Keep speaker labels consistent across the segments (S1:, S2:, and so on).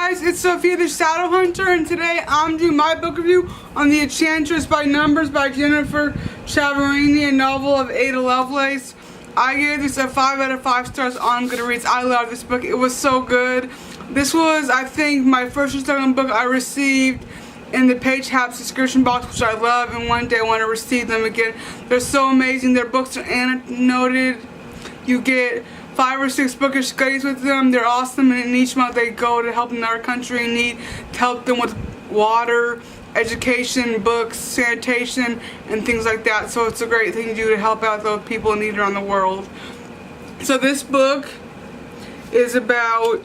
S1: guys, it's Sophia the Shadow Hunter, and today I'm doing my book review on The Enchantress of Numbers by Jennifer Chiaverini, a novel of Ada Lovelace. I gave this a 5 out of 5 stars on Goodreads. I love this book. It was so good. This was, I think, my first installment book I received in the Page Hap subscription box, which I love, and one day I want to receive them again. They're so amazing. Their books are annotated. You get 5 or 6 bookish studies with them. They're awesome, and in each month they go to help another country in need, to help them with water, education, books, sanitation, and things like that. So it's a great thing to do to help out those people in need around the world. So this book is about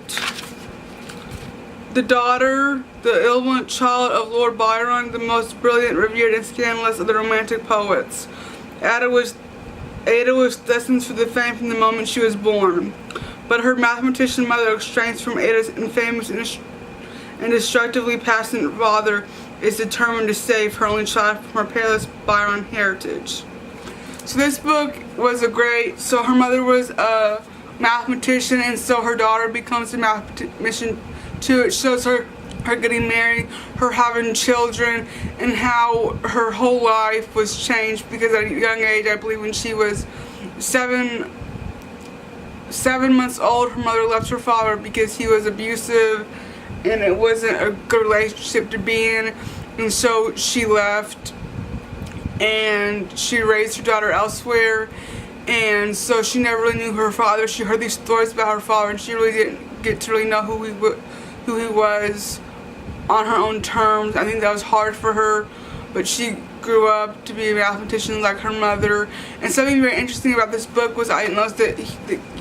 S1: the daughter, the illiterate child of Lord Byron, the most brilliant, revered, and scandalous of the Romantic poets. Ada was destined for the fame from the moment she was born, but her mathematician mother, estranged from Ada's infamous and destructively passionate father, is determined to save her only child from her peerless Byron heritage. So this book was so her mother was a mathematician, and so her daughter becomes a mathematician too. It shows her getting married, her having children, and how her whole life was changed because at a young age, I believe when she was seven months old, her mother left her father because he was abusive and it wasn't a good relationship to be in, and so she left and she raised her daughter elsewhere, and so she never really knew her father. She heard these stories about her father and she really didn't get to really know who he was on her own terms. I think that was hard for her, but she grew up to be a mathematician like her mother. And something very interesting about this book was I noticed that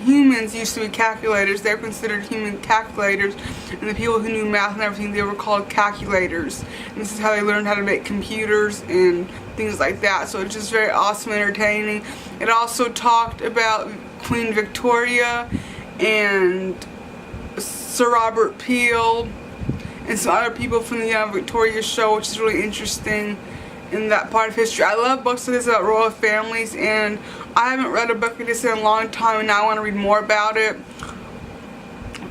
S1: humans used to be calculators. They were considered human calculators, and the people who knew math and everything, they were called calculators. And this is how they learned how to make computers and things like that. So it's just very awesome and entertaining. It also talked about Queen Victoria and Sir Robert Peel and some other people from the Victoria show, which is really interesting in that part of history. I love books like this about royal families, and I haven't read a book like this in a long time, and now I want to read more about it.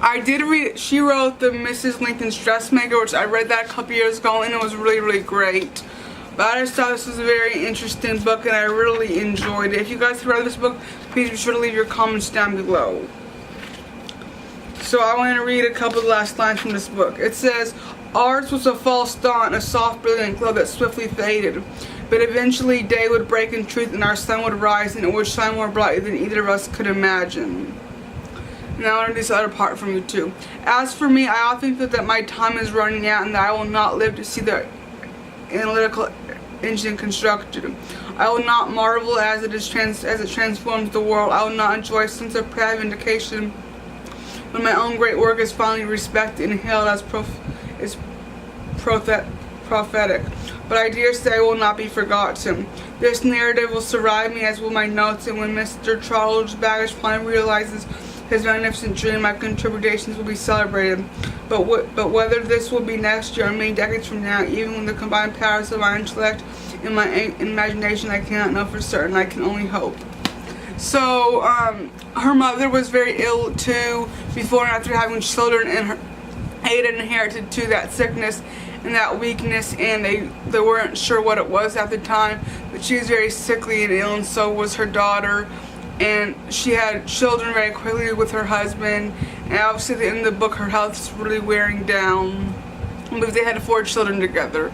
S1: I did read, she wrote the Mrs. Lincoln's Dressmaker, which I read that a couple years ago, and it was really, really great. But I just thought this was a very interesting book, and I really enjoyed it. If you guys have read this book, please be sure to leave your comments down below. So I want to read a couple of the last lines from this book. It says, "Ours was a false dawn, a soft brilliant glow that swiftly faded. But eventually day would break in truth and our sun would rise, and it would shine more brightly than either of us could imagine." Now I want to do this other part from you too. "As for me, I often feel that my time is running out and that I will not live to see the analytical engine constructed. I will not marvel as it transforms the world. I will not enjoy a sense of proud vindication when my own great work is finally respected and hailed as prophetic. But I dare say I will not be forgotten. This narrative will survive me, as will my notes, and when Mr. Charles Baggage finally realizes his magnificent dream, my contributions will be celebrated. But whether this will be next year or many decades from now, even with the combined powers of my intellect and my imagination, I cannot know for certain. I can only hope." So, her mother was very ill too before and after having children, and Ada inherited too that sickness and that weakness, and they weren't sure what it was at the time, but she was very sickly and ill, and so was her daughter, and she had children very quickly with her husband, and obviously at the end of the book her health is really wearing down because they had 4 children together.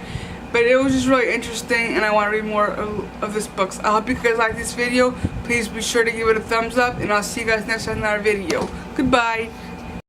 S1: But it was just really interesting, and I want to read more of this book. So I hope you guys like this video. Please be sure to give it a thumbs up, and I'll see you guys next time in another video. Goodbye.